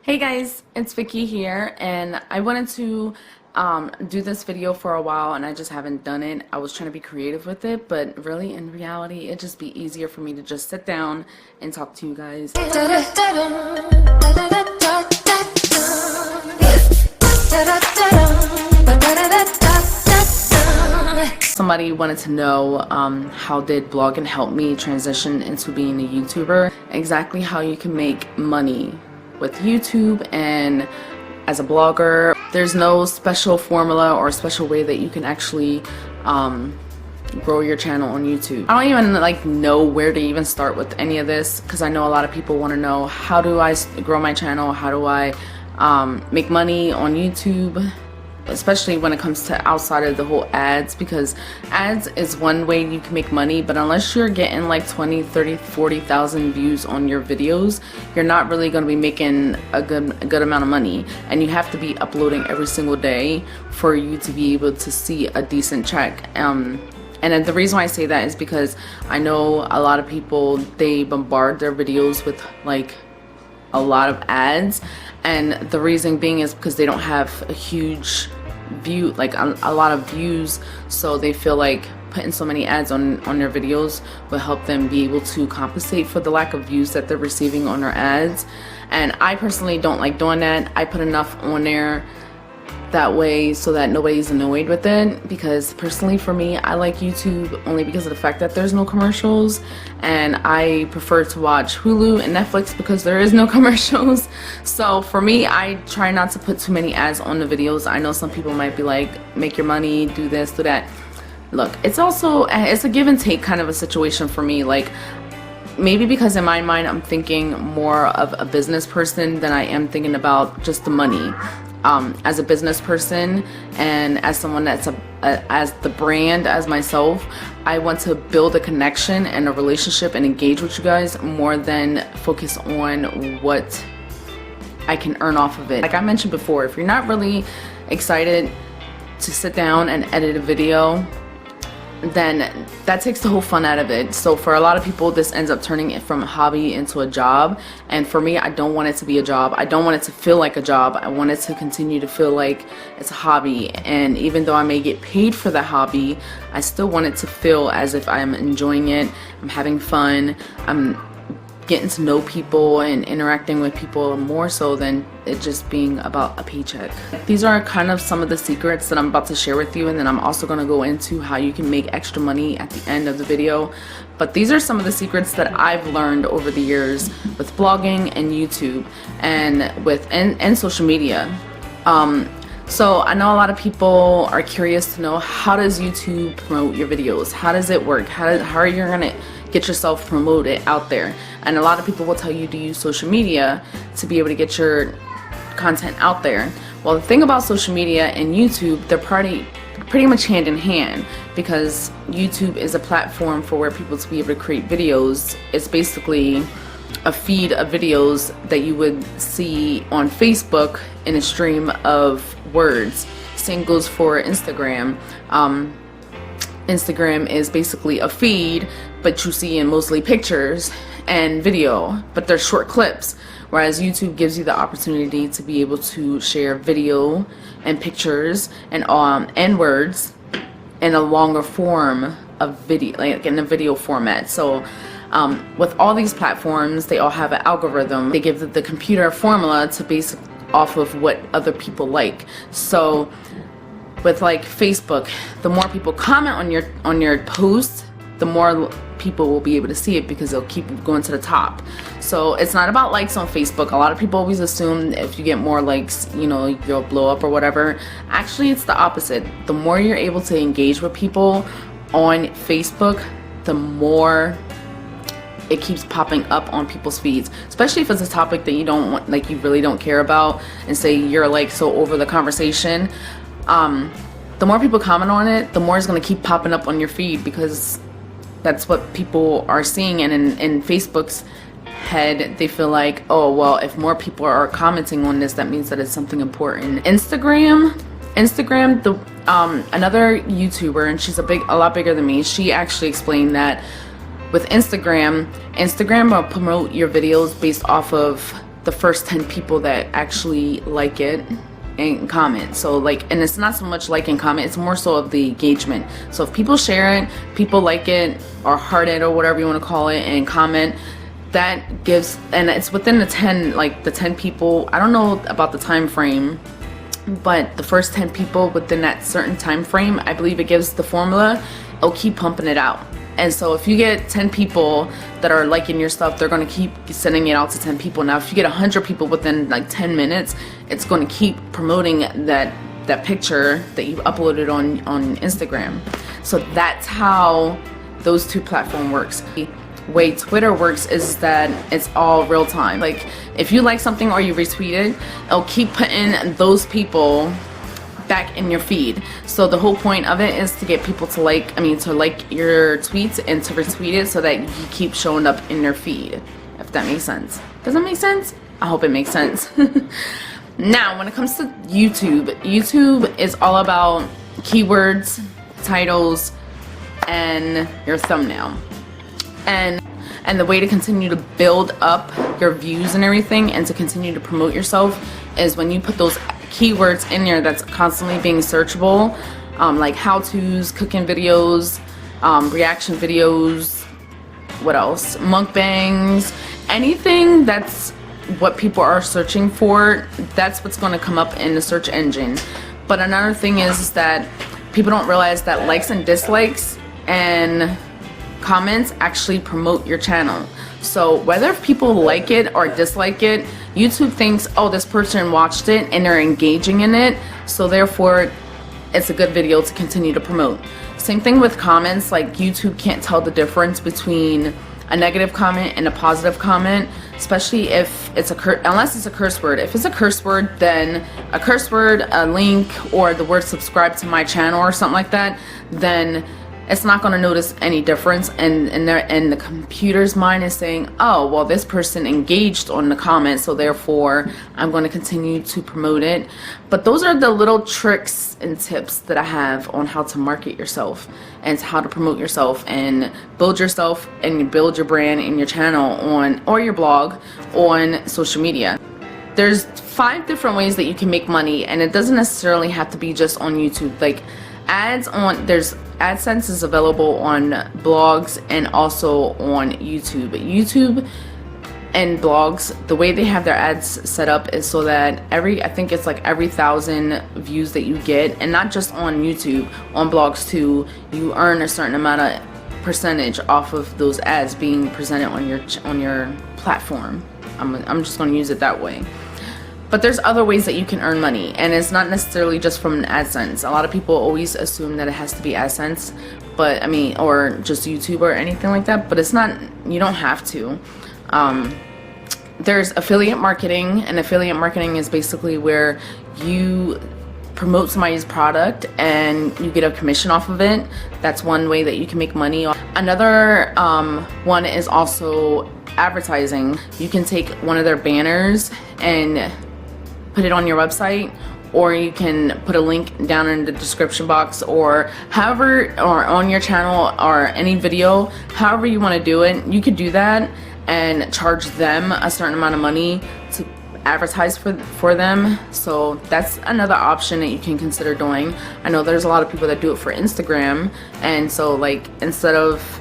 Hey guys, it's Vicki here, and I wanted to do this video for a while and I just haven't done it. I was trying to be creative with it, but really in reality it'd just be easier for me to just sit down and talk to you guys. Somebody wanted to know how did blogging help me transition into being a YouTuber, exactly how you can make money with YouTube and as a blogger. There's no special formula or special way that you can actually grow your channel on YouTube. I don't even know where to even start with any of this, because I know a lot of people want to know, how do I grow my channel, how do I make money on YouTube, especially when it comes to outside of the whole ads, because ads is one way you can make money, but unless you're getting like 20, 30, 40,000 views on your videos, you're not really going to be making a good amount of money, and you have to be uploading every single day for you to be able to see a decent check. And the reason why I say that is because I know a lot of people, they bombard their videos with like a lot of ads, and the reason being is because they don't have a huge view, like a lot of views, so they feel like putting so many ads on their videos will help them be able to compensate for the lack of views that they're receiving on their ads. And I personally don't like doing that. I put enough on there that way so that nobody's annoyed with it, because personally for me, I like YouTube only because of the fact that there's no commercials, and I prefer to watch Hulu and Netflix because there is no commercials. So for me, I try not to put too many ads on the videos. I know some people might be like, make your money, do this, do that. Look, it's a give and take kind of a situation for me. Like, maybe because in my mind I'm thinking more of a business person than I am thinking about just the money. As a business person and as someone that's as the brand as myself, I want to build a connection and a relationship and engage with you guys more than focus on what I can earn off of it. Like I mentioned before, if you're not really excited to sit down and edit a video, then that takes the whole fun out of it. So for a lot of people, this ends up turning it from a hobby into a job, and for me, I don't want it to be a job. I don't want it to feel like a job. I want it to continue to feel like it's a hobby, and even though I may get paid for the hobby, I still want it to feel as if I'm enjoying it, I'm having fun, I'm getting to know people and interacting with people more so than it just being about a paycheck. These are kind of some of the secrets that I'm about to share with you, and then I'm also going to go into how you can make extra money at the end of the video. But these are some of the secrets that I've learned over the years with blogging and YouTube and social media. So I know a lot of people are curious to know, how does YouTube promote your videos? How does it work? How are you gonna get yourself promoted out there? And a lot of people will tell you to use social media to be able to get your content out there. Well, the thing about social media and YouTube, they're pretty much hand in hand, because YouTube is a platform for where people to be able to create videos. It's basically a feed of videos that you would see on Facebook in a stream of words. Same goes for Instagram. Instagram is basically a feed, but you see in mostly pictures and video, but they're short clips, whereas YouTube gives you the opportunity to be able to share video and pictures and words in a longer form of video, like in a video format. So with all these platforms, they all have an algorithm. They give the computer a formula to base off of what other people like. So with like Facebook, the more people comment on your post, the more people will be able to see it, because they'll keep going to the top. So it's not about likes on Facebook. A lot of people always assume if you get more likes, you know, you'll blow up or whatever. Actually, it's the opposite. The more you're able to engage with people on Facebook, the more it keeps popping up on people's feeds, especially if it's a topic that you don't want, like you really don't care about, and say you're like so over the conversation. The more people comment on it, the more it's going to keep popping up on your feed, because that's what people are seeing. And in Facebook's head, they feel like, oh well, if more people are commenting on this, that means that it's something important. Instagram, another YouTuber, and she's a lot bigger than me, she actually explained that with Instagram will promote your videos based off of the first 10 people that actually like it and comment. So like, and it's not so much like and comment, it's more so of the engagement. So if people share it, people like it or heart it or whatever you want to call it, and comment, that gives, and it's within the 10 people. I don't know about the time frame, but the first 10 people within that certain time frame, I believe it gives the formula, it'll keep pumping it out. And so if you get 10 people that are liking your stuff, they're going to keep sending it out to 10 people. Now if you get 100 people within like 10 minutes, it's going to keep promoting that picture that you uploaded on Instagram. So that's how those two platforms works. The way Twitter works is that it's all real time. Like if you like something or you retweet it, it'll keep putting those people back in your feed. So the whole point of it is to get people to like your tweets and to retweet it so that you keep showing up in their feed, if that makes sense. Does that make sense? I hope it makes sense. Now when it comes to YouTube is all about keywords, titles, and your thumbnail. And the way to continue to build up your views and everything and to continue to promote yourself is when you put those keywords in there that's constantly being searchable, like how-tos, cooking videos, reaction videos, what else, mukbangs, anything that's what people are searching for, that's what's going to come up in the search engine. But another thing is that people don't realize that likes and dislikes and comments actually promote your channel. So whether people like it or dislike it, YouTube thinks, oh, this person watched it and they're engaging in it, so therefore it's a good video to continue to promote. Same thing with comments. Like YouTube can't tell the difference between a negative comment and a positive comment, especially if it's unless it's a curse word. If it's a curse word, then a curse word, a link, or the word subscribe to my channel or something like that, then it's not going to notice any difference, and the computer's mind is saying, oh, well, this person engaged on the comment, so therefore I'm going to continue to promote it. But those are the little tricks and tips that I have on how to market yourself and how to promote yourself and build yourself and build your brand and your channel or your blog on social media. There's 5 different ways that you can make money, and it doesn't necessarily have to be just on YouTube. Like there's AdSense is available on blogs and also on YouTube. YouTube and blogs, the way they have their ads set up is so that I think it's like every 1,000 views that you get, and not just on YouTube, on blogs too, you earn a certain amount of percentage off of those ads being presented on your platform. I'm just going to use it that way. But there's other ways that you can earn money, and it's not necessarily just from AdSense. A lot of people always assume that it has to be AdSense, but or just YouTube or anything like that, but it's not. You don't have to. There's affiliate marketing, and affiliate marketing is basically where you promote somebody's product and you get a commission off of it. That's one way that you can make money. Another one is also advertising. You can take one of their banners and put it on your website, or you can put a link down in the description box, or however, or on your channel or any video, however you want to do it. You could do that and charge them a certain amount of money to advertise for them. So that's another option that you can consider doing. I know there's a lot of people that do it for Instagram, and so like instead of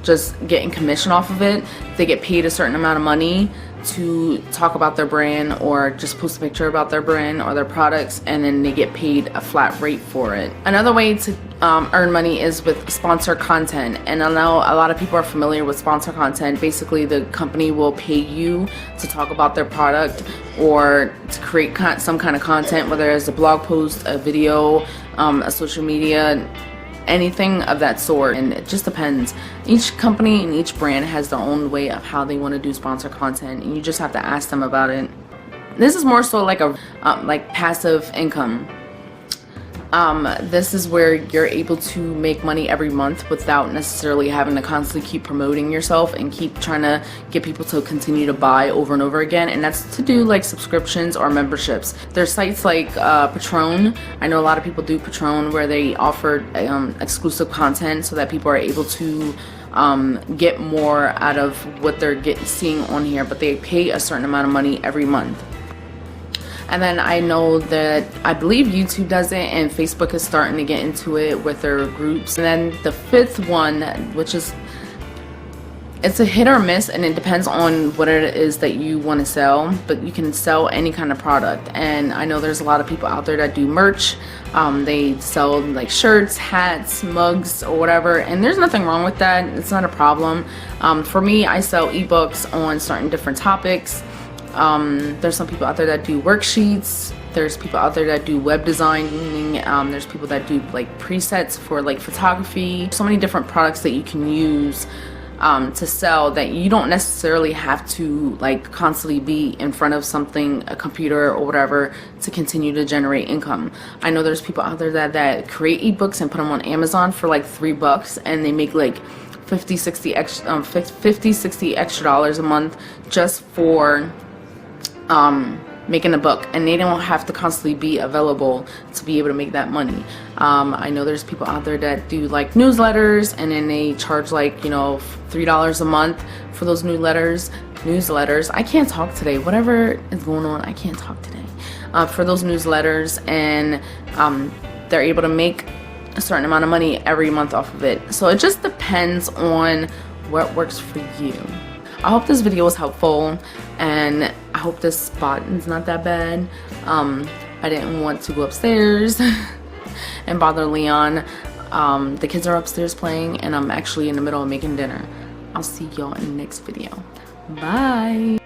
just getting commission off of it, they get paid a certain amount of money to talk about their brand or just post a picture about their brand or their products, and then they get paid a flat rate for it. Another way to earn money is with sponsored content, and I know a lot of people are familiar with sponsored content. Basically, the company will pay you to talk about their product or to create some kind of content, whether it's a blog post, a video, a social media, anything of that sort. And it just depends. Each company and each brand has their own way of how they want to do sponsored content, and you just have to ask them about it. This is more so like a like passive income. This is where you're able to make money every month without necessarily having to constantly keep promoting yourself and keep trying to get people to continue to buy over and over again. And that's to do like subscriptions or memberships. There's sites like Patreon. I know a lot of people do Patreon, where they offer exclusive content so that people are able to get more out of what they're seeing on here, but they pay a certain amount of money every month. And then I know that I believe YouTube does it, and Facebook is starting to get into it with their groups. And then the fifth one, which is, it's a hit or miss, and it depends on what it is that you want to sell, but you can sell any kind of product. And I know there's a lot of people out there that do merch. They sell like shirts, hats, mugs, or whatever, and there's nothing wrong with that. It's not a problem. For me, I sell ebooks on certain different topics. There's some people out there that do worksheets. There's people out there that do web designing. There's people that do like presets for like photography. So many different products that you can use to sell, that you don't necessarily have to like constantly be in front of something, a computer or whatever, to continue to generate income. I know there's people out there that create ebooks and put them on Amazon for like $3, and they make like 50, 60 extra dollars a month just for making a book, and they don't have to constantly be available to be able to make that money. I know there's people out there that do like newsletters, and then they charge like, you know, $3 a month for those newsletters. I can't talk today. Whatever is going on, I can't talk today. For those newsletters, and they're able to make a certain amount of money every month off of it. So it just depends on what works for you. I hope this video was helpful, and I hope this spot is not that bad. I didn't want to go upstairs and bother Leon. The kids are upstairs playing, and I'm actually in the middle of making dinner. I'll see y'all in the next video. Bye.